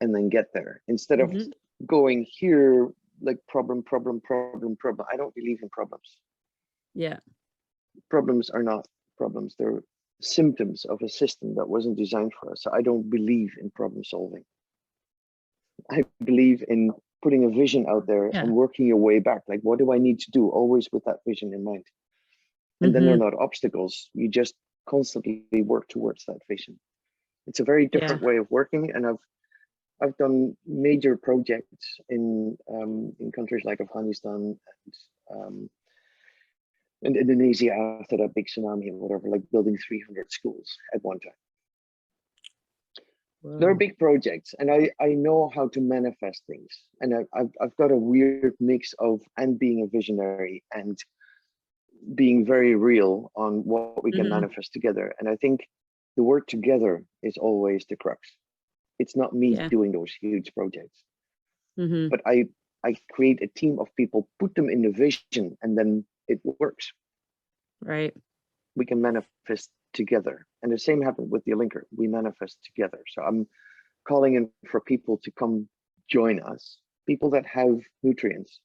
and then get there instead of Mhm. going here like problem. I don't believe in problems. Yeah. Problems are not problems. They're symptoms of a system that wasn't designed for us. So I don't believe in problem solving. I believe in putting a vision out there Yeah. and working your way back. Like, what do I need to do? Always with that vision in mind. And then they're Mhm. not obstacles. You just constantly work towards that vision. It's a very Yeah. different way of working. And I've done major projects in countries like Afghanistan and Indonesia after that big tsunami and whatever, like building 300 schools at one time. They're Whoa. big projects, and I know how to manifest things. And I've got a weird mix of and being a visionary and being very real on what we can Mhm. manifest together. And I think the word together is always the crux. It's not me Yeah. doing those huge projects, Mhm. but I create a team of people, put them in the vision, and then it works. Right. We can manifest together. And the same happened with the Alinker. We manifest together. So I'm calling in for people to come join us, people that have nutrients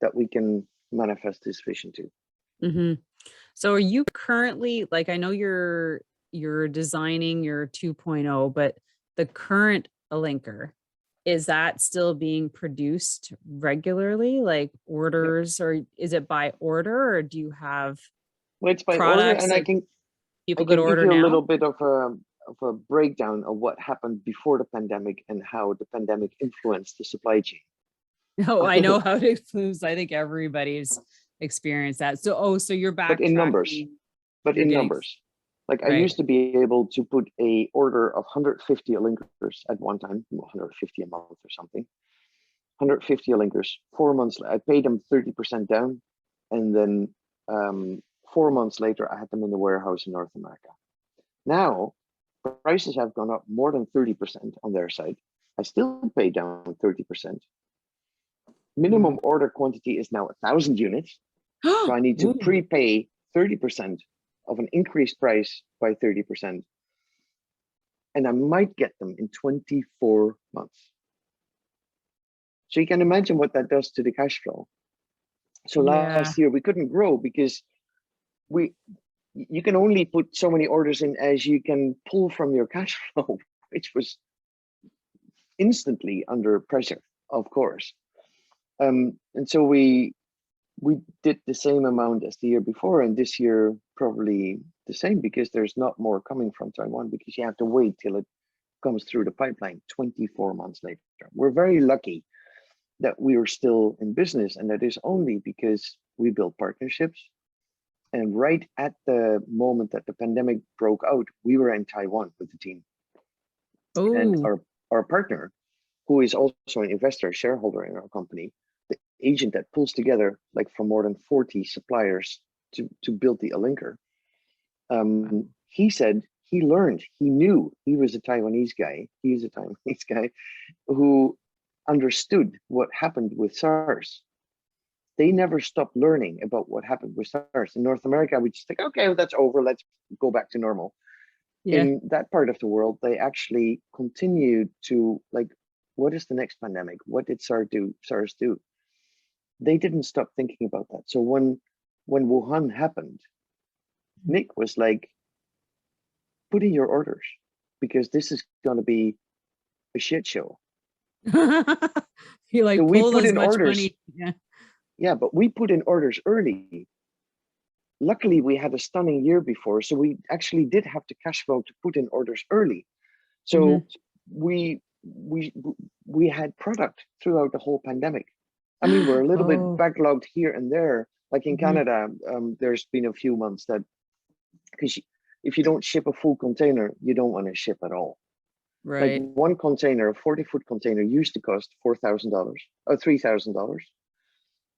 that we can manifest this vision to. Mm-hmm. So are you currently, like, I know you're designing your 2.0, but the current Alinker, is that still being produced regularly, like Yeah. orders, or is it by order, or do you have Well, it's by order, products and that I people could can give order you a now? little bit of a breakdown of what happened before the pandemic and how the pandemic influenced the supply chain. No, I know how to influence. I think everybody's experienced that. So, so you're But in numbers, backtracking. but You're in getting numbers. Like I right. used to be able to put a order of 150 Alinkers at one time, 150 a month or something. 150 Alinkers. 4 months, I paid them 30% down, and then 4 months later, I had them in the warehouse in North America. Now, prices have gone up more than 30% on their side. I still pay down 30%. Minimum order quantity is now 1,000 units. So I need to Ooh. prepay 30% of an increased price by 30%. And I might get them in 24 months. So you can imagine what that does to the cash flow. So Yeah. last year we couldn't grow because you can only put so many orders in as you can pull from your cash flow, which was instantly under pressure, of course. And so we did the same amount as the year before, and this year probably the same, because there's not more coming from Taiwan, because you have to wait till it comes through the pipeline 24 months later. We're very lucky that we are still in business, and that is only because we built partnerships. And right at the moment that the pandemic broke out, we were in Taiwan with the team. And Oh. our partner, who is also an investor, shareholder in our company, the agent that pulls together like from more than 40 suppliers to build the Alinker, he said he learned, he knew, he was a Taiwanese guy. He's a Taiwanese guy who understood what happened with SARS. They never stopped learning about what happened with SARS. In North America, we just think, okay, well, that's over, let's go back to normal. Yeah. In that part of the world, they actually continued to like, what is the next pandemic? What did SARS do? They didn't stop thinking about that. So when Wuhan happened, Nick was like, put in your orders, because this is going to be a shit show. You So like we pull put as in much orders. money. Yeah. Yeah, but we put in orders early. Luckily, we had a stunning year before, so we actually did have the cash flow to put in orders early. So we had product throughout the whole pandemic. I mean, we're a little bit Oh. backlogged here and there. Like in Canada, there's been a few months that, because if you don't ship a full container, you don't want to ship at all. Like Right. one container, a 40-foot container, used to cost $4,000 or $3,000.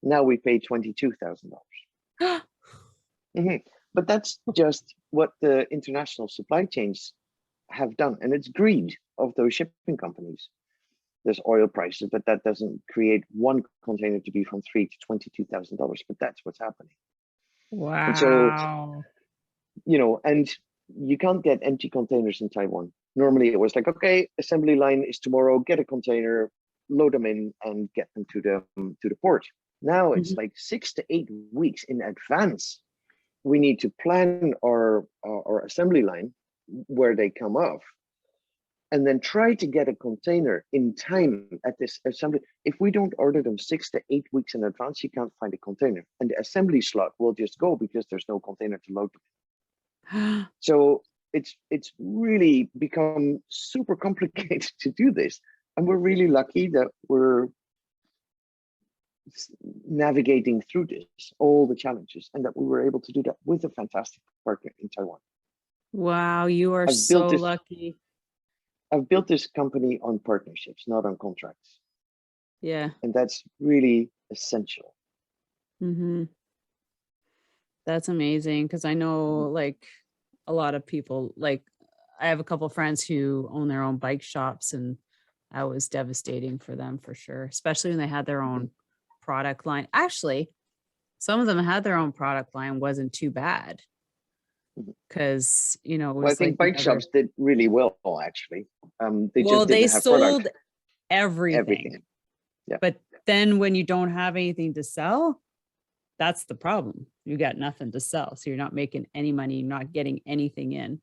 Now we pay $22,000. But that's just what the international supply chains have done, and it's greed of those shipping companies. There's oil prices, but that doesn't create one container to be from $3,000 to $22,000. But that's what's happening. And so, Wow. and you can't get empty containers in Taiwan. Normally, it was like, okay, assembly line is tomorrow. Get a container, load them in, and get them to the port. Now it's like 6 to 8 weeks in advance. We need to plan our assembly line where they come off, and then try to get a container in time at this assembly. If we don't order them 6 to 8 weeks in advance, you can't find a container, and the assembly slot will just go because there's no container to load them. So it's really become super complicated to do this, and we're really lucky that we're navigating through this, all the challenges, and that we were able to do that with a fantastic partner in Taiwan. Wow, you are I've built so this. lucky. I've built this company on partnerships, not on contracts, Yeah. and that's really essential. That's amazing, because I know like a lot of people, like I have a couple friends who own their own bike shops, and that was devastating for them for sure, especially when they had their own product line. Actually, some of them had their own product line, wasn't too bad. because, you know, it Well, I was think like bike never, shops did really well, actually. They well, just they didn't have product. sold everything. Everything. Yeah. But then when you don't have anything to sell, that's the problem. You got nothing to sell. So you're not making any money, you're not getting anything in.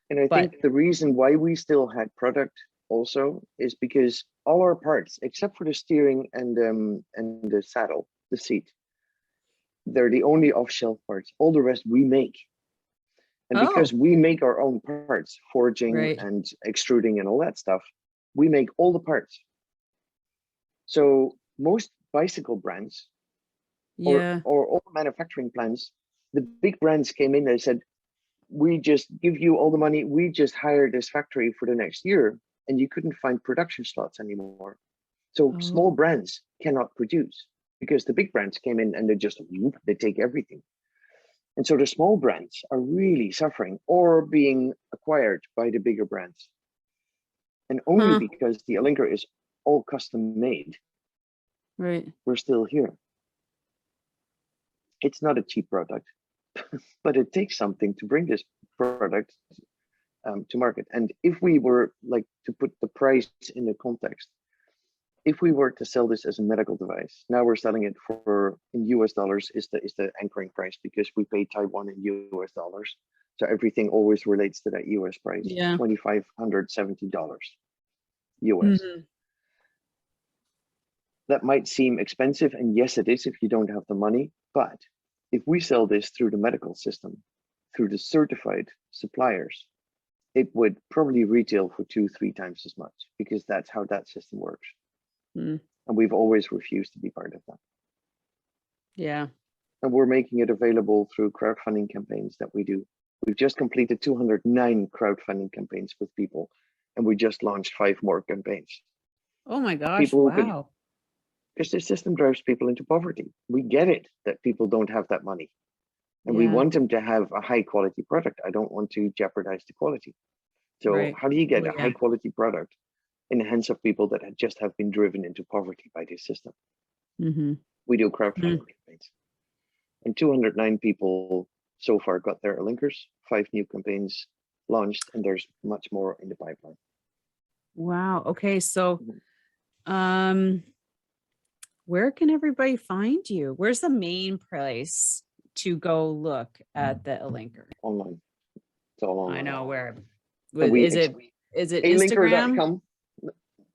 And I But think the reason why we still had product also is because all our parts, except for the steering and the saddle, the seat, they're the only off-shelf parts. All the rest we make. And because oh, we make our own parts, forging right. and extruding and all that stuff, we make all the parts. So most bicycle brands Yeah. or all manufacturing plants, the big brands came in and said, we just give you all the money. We just hire this factory for the next year, and you couldn't find production slots anymore. So small Oh, brands cannot produce because the big brands came in and they take everything. And so the small brands are really suffering or being acquired by the bigger brands. And only huh. because the Alinker is all custom made, Right. we're still here. It's not a cheap product, but it takes something to bring this product to market. And if we were like to put the price in the context, if we were to sell this as a medical device, now we're selling it for in US dollars is the anchoring price because we pay Taiwan in US dollars. So everything always relates to that US price, Yeah. $2,570 US. Mhm. That might seem expensive, and yes, it is if you don't have the money. But if we sell this through the medical system, through the certified suppliers, it would probably retail for 2-3 times as much because that's how that system works. Mm. And we've always refused to be part of that. Yeah. And we're making it available through crowdfunding campaigns that we do. We've just completed 209 crowdfunding campaigns with people, and we just launched 5 more campaigns. Oh my gosh. People who could, Wow. because the system drives people into poverty. We get it that people don't have that money, and we Yeah. want them to have a high quality product. I don't want to jeopardize the quality. So Right. how do you get Well, a yeah. high quality product in the hands of people that just have been driven into poverty by this system? Mm-hmm. We do crowdfunding campaigns. And 209 people so far got their Alinkers, 5 new campaigns launched, and there's much more in the pipeline. Wow. Okay. So, Mhm. where can everybody find you? Where's the main place to go look at the Alinker? Online. It's all I online. know where. And we Is it Instagram? alinker.com.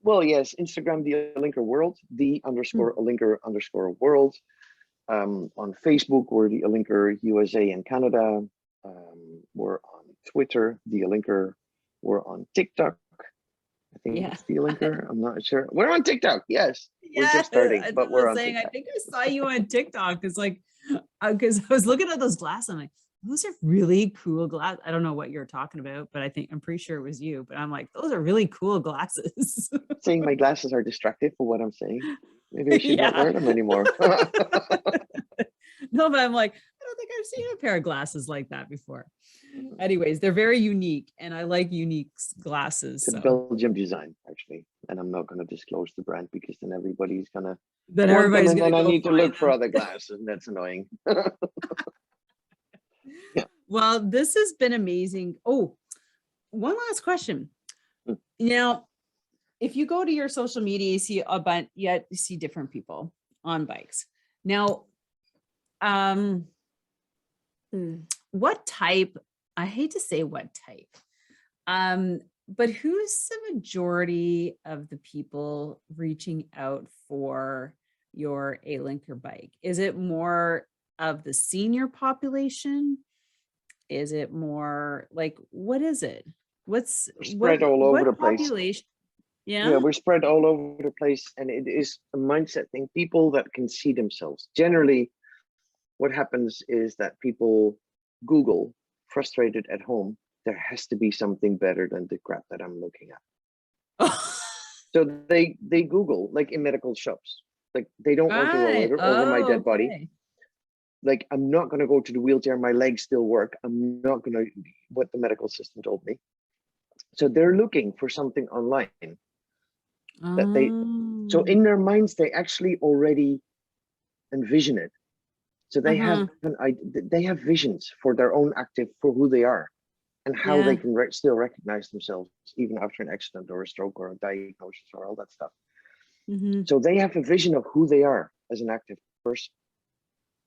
Well, yes, Instagram, the Alinker World, the underscore Alinker underscore world. On Facebook, we're the Alinker USA and Canada. We're on Twitter, the Alinker. We're on TikTok. I think Yeah. it's the Alinker. I'm not sure. We're on TikTok. Yes, we're Yeah. just starting, As I but we're was on saying, I TikTok. think I saw you on TikTok. It's like, because I was looking at those glasses. I'm like, those are really cool glasses. I don't know what you're talking about, but I'm pretty sure it was you. But I'm like, those are really cool glasses. Saying my glasses are distracted for what I'm saying. Maybe I should not Yeah. wear them anymore. No, but I'm like, I don't think I've seen a pair of glasses like that before. Anyways, they're very unique, and I like unique glasses. It's a So Belgium design, actually. And I'm not going to disclose the brand because then everybody's going to then want them. everybody's And gonna then I go need to find look for them. other glasses. And that's annoying. Yeah. Well, this has been amazing. Oh, one last question. Mm. Now, if you go to your social media, you see a bunch, yet you see different people on bikes. Now, what type, I hate to say what type, but who's the majority of the people reaching out for your Alinker bike? Is it more of the senior population? Is it more like, what is it? We're spread all over the place. Population? Yeah, Yeah. we're spread all over the place. And it is a mindset thing. People that can see themselves. Generally, what happens is that people Google frustrated at home. There has to be something better than the crap that I'm looking at. So they Google, like in medical shops, like they don't want to roll over my dead body. Like, I'm not going to go to the wheelchair. My legs still work. I'm not going to, what the medical system told me. So they're looking for something online that they, so in their minds, they actually already envision it. So they have they have visions for their own active, for who they are, and how they can still recognize themselves even after an accident or a stroke or a diagnosis or all that stuff. So they have a vision of who they are as an active person,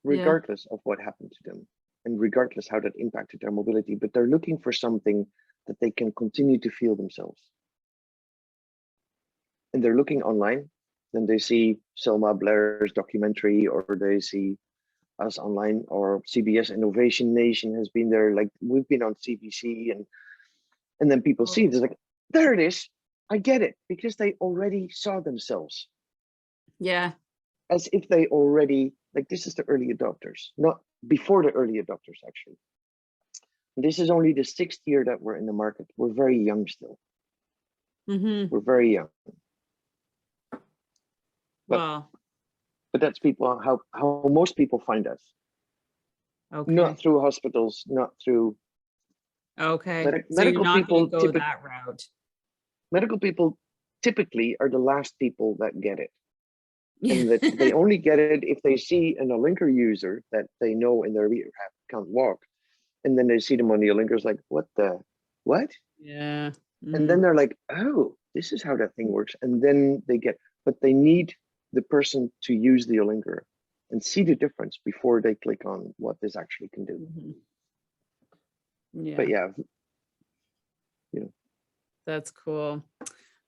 regardless of what happened to them and regardless how that impacted their mobility. But they're looking for something that they can continue to feel themselves. And they're looking online, then they see Selma Blair's documentary, or they see us online, or CBS Innovation Nation has been there. Like, we've been on CBC, and then people see it, it's like, there it is. I get it, because they already saw themselves. Yeah. As if they already, like, this is the early adopters, not before the early adopters, actually. This is only the 6th year that we're in the market. We're very young still. We're very young. Wow. But that's people, how most people find us. Okay. Not through hospitals, not through. Okay. So Medical you're not people going to go that route. Medical people typically are the last people that get it. And that they only get it if they see an Alinker user that they know in their rehab can't walk. And then they see them on the Alinkers, like, what? Yeah. And then they're like, oh, this is how that thing works. And then they get, but they need the person to use the Alinker and see the difference before they click on what this actually can do. Yeah. But yeah, That's cool.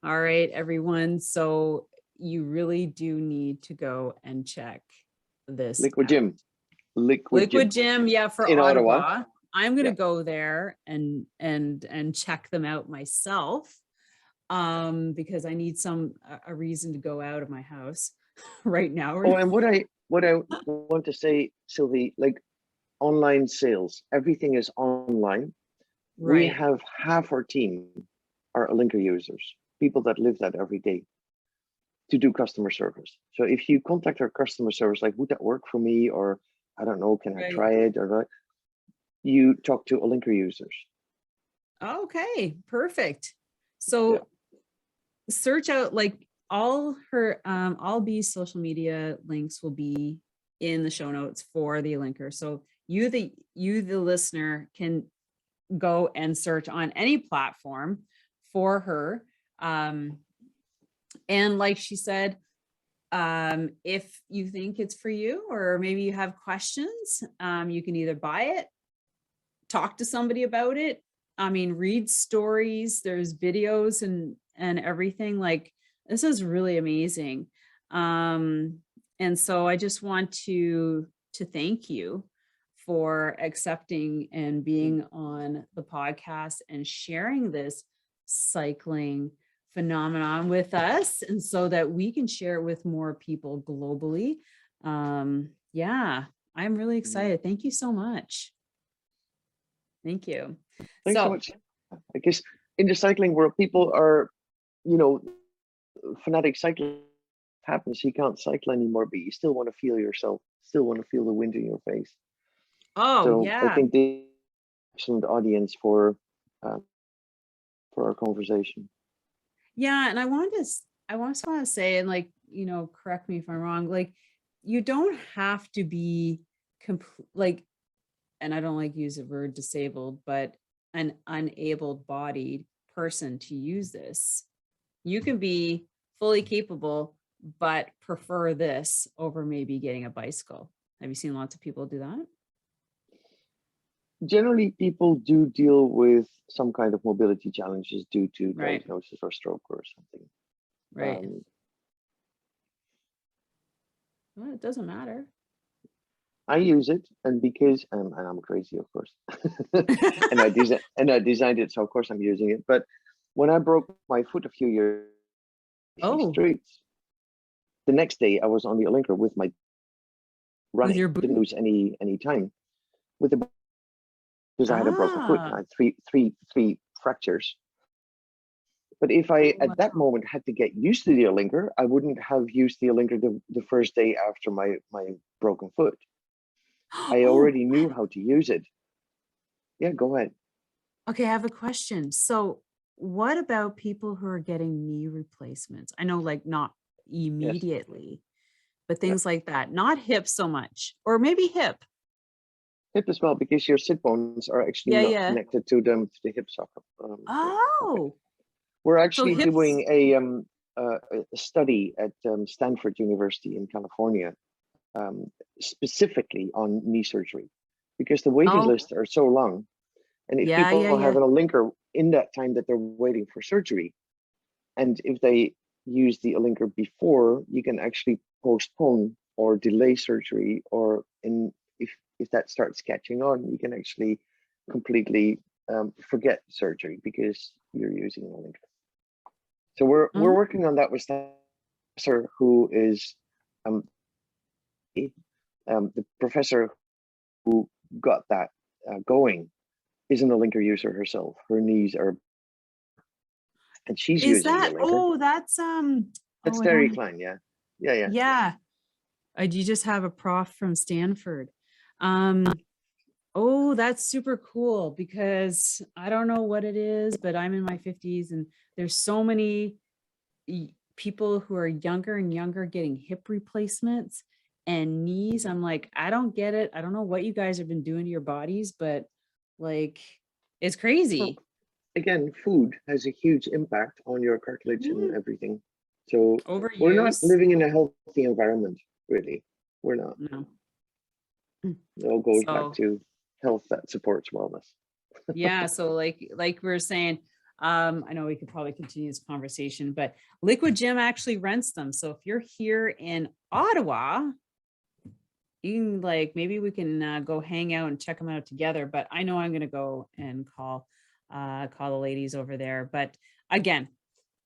All right, everyone. So you really do need to go and check this Liquid out. Gym. Liquid Gym, yeah, for in Ottawa. Ottawa. I'm gonna go there and check them out myself, because I need a reason to go out of my house right now. Oh, and what I want to say, Sylvie, like, online sales, everything is online. Right. We have half our team are Alinker users, people that live that every day, to do customer service. So if you contact our customer service, like, would that work for me? Or, I don't know, can I try it? Or not? You talk to Alinker users. Okay, perfect. So search out, like, all B's social media links will be in the show notes for the Alinker. So you the listener can go and search on any platform for her. And like she said, if you think it's for you, or maybe you have questions, you can either buy it, talk to somebody about it. I mean, read stories, there's videos and everything. Like, this is really amazing. And so I just want to thank you for accepting and being on the podcast and sharing this cycling phenomenon with us, and so that we can share it with more people globally. Yeah, I'm really excited. Thank you so much. Thank you. Thanks so much. I guess in the cycling world, people are, fanatic cycling happens. You can't cycle anymore, but you still want to feel yourself, still want to feel the wind in your face. Oh, so yeah. I think the excellent audience for our conversation. Yeah, and I just want to say, and, like, correct me if I'm wrong, like, you don't have to be like, and I don't like to use the word disabled, but an unable-bodied person to use this. You can be fully capable, but prefer this over maybe getting a bicycle. Have you seen lots of people do that? Generally, people do deal with some kind of mobility challenges due to diagnosis or stroke or something. Right. Well, it doesn't matter. I use it, and because and I'm crazy, of course, and I designed it, so of course I'm using it. But when I broke my foot a few years in the streets, the next day I was on the Alinker with my running. With your boot? Didn't lose any time with the, because I had a broken foot. I had three fractures. But if I at that moment had to get used to the Alinker, I wouldn't have used the Alinker the first day after my broken foot. I already knew how to use it. Yeah, go ahead. Okay, I have a question. So what about people who are getting knee replacements? I know, like, not immediately, but things like that, not hip so much, or maybe hip. Hip as well, because your sit bones are actually Yeah, not yeah. connected to the hip socket. Oh, We're so actually hips. doing a study at Stanford University in California, specifically on knee surgery, because the waiting Oh, lists are so long. And if yeah, yeah, people yeah. have an Alinker in that time that they're waiting for surgery, and if they use the Alinker before, you can actually postpone or delay surgery, or if that starts catching on, you can actually completely forget surgery because you're using an Alinker. So we're Oh, working on that with professor who is the professor who got that going isn't a Alinker user herself. Her knees are, and she's is using the that, Alinker. oh, that's, That's oh, I Terry don't, Klein, yeah. Yeah. yeah. You just have a prof from Stanford. Oh, that's super cool, because I don't know what it is, but I'm in my 50s and there's so many people who are younger and younger getting hip replacements and knees. I'm like, I don't get it. I don't know what you guys have been doing to your bodies, but like, it's Well, crazy. again, food has a huge impact on your cartilage and Mm, everything. So we're not overuse. living in a healthy environment, really. We're not. No. It all goes back So to health that supports wellness. yeah, so like we were saying, I know we could probably continue this conversation, but Liquid Gym actually rents them. So if you're here in Ottawa, you can, like, maybe we can go hang out and check them out together. But I know I'm gonna go and call the ladies over there. But again,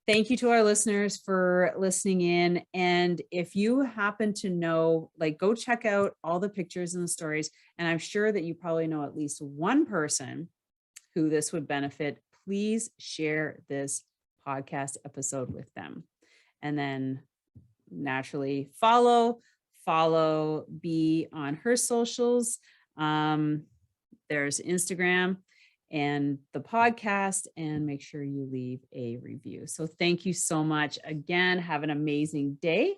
thank you to our listeners for listening in. And if you happen to know, like, go check out all the pictures and the stories. And I'm sure that you probably know at least one person who this would benefit. Please share this podcast episode with them. And then naturally follow B on her socials. There's Instagram and the podcast, and make sure you leave a review. So thank you so much again. Have an amazing day.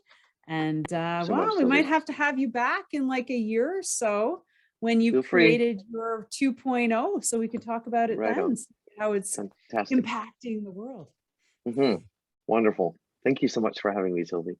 And So wow, much, we might Sylvie. have to have you back in like a year or so when you Feel free. created your 2.0, so we could talk about it Right then, on. see how it's Fantastic. impacting the world. Wonderful. Thank you so much for having me, Sylvie.